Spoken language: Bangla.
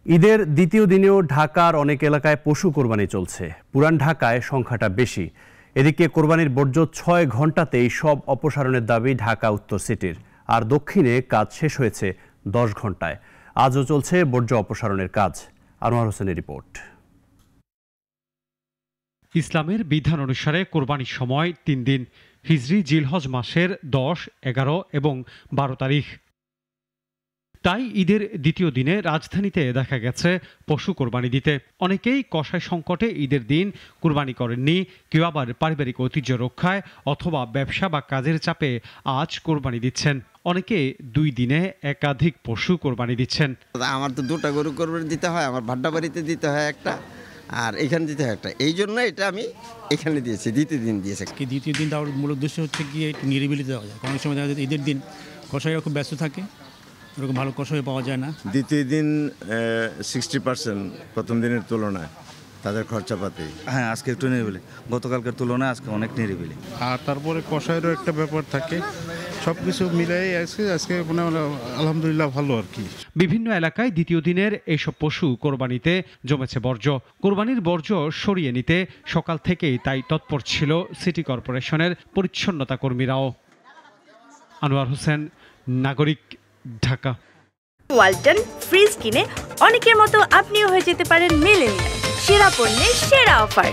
ঈদের দ্বিতীয় দিনেও ঢাকার অনেক এলাকায় পশু কোরবানি চলছে। পুরান ঢাকায় সংখ্যাটা বেশি। এদিকে কোরবানির বর্জ্য 6 ঘন্টাতেই সব অপসারণের দাবি ঢাকা উত্তর সিটির। আর দক্ষিণে কাজ শেষ হয়েছে 10 ঘন্টায়। আজও চলছে বর্জ্য অপসারণের কাজ। আনোয়ার হোসেনের রিপোর্ট। ইসলামের বিধান অনুসারে কোরবানির সময় 3 দিন, হিজরি জিলহজ মাসের 10, 11 এবং 12 তারিখ। তাই ঈদের দ্বিতীয় দিনে রাজধানীতে দেখা গেছে পশু কোরবানি দিতে। অনেকেই কষায় সংকটে ঈদের দিন কোরবানি করেননি, কেউ আবার পারিবারিক ঐতিহ্য রক্ষায় অথবা ব্যবসা বা কাজের চাপে আজ কোরবানি দিচ্ছেন। অনেকে 2 দিনে একাধিক পশু কোরবানি দিচ্ছেন। আমার তো 2টা গরু কোরবানি দিতে হয়, আমার ভাড্ডা বাড়িতে দিতে হয় একটা, আর এখানে দিতে হয় একটা। এই জন্য এটা আমি এখানে দিয়েছি, দ্বিতীয় দিন দিয়েছি। দ্বিতীয় দিন দেওয়ার মূল উদ্দেশ্য হচ্ছে গিয়ে একটু নিরিবিলি দেওয়া যায়। অনেক সময় দেখা যায় ঈদের দিন কষাইরা খুব ব্যস্ত থাকে, ওরকম ভালো কষাই পাওয়া যায় না। দ্বিতীয় দিন 60% প্রথম দিনের তুলনায় তাদের খরচাপাতি। হ্যাঁ, আজকে একটু নিরিবিলি, গতকালকের তুলনায় আজকে অনেক নিরিবিলি। আর তারপরে কষাইয়েরও একটা ব্যাপার থাকে, সব কিছু মিলাই আজকে মানে আলহামদুলিল্লাহ ভালো আর কি। বিভিন্ন এলাকায় দ্বিতীয় দিনের এইসব পশু কোরবানিতে জমেছে বর্জ্য। কোরবানির বর্জ্য সরিয়ে নিতে সকাল থেকেই তাই তৎপর ছিল সিটি কর্পোরেশনের পরিচ্ছন্নতা কর্মীরাও। আনোয়ার হোসেন, নাগরিক, ঢাকা। ওয়ালটন ফ্রিজ কিনে অনেকের মতো আপনিও হয়ে যেতে পারেন মিলেনিয়াল। সেরা পণ্যের সেরা অফার।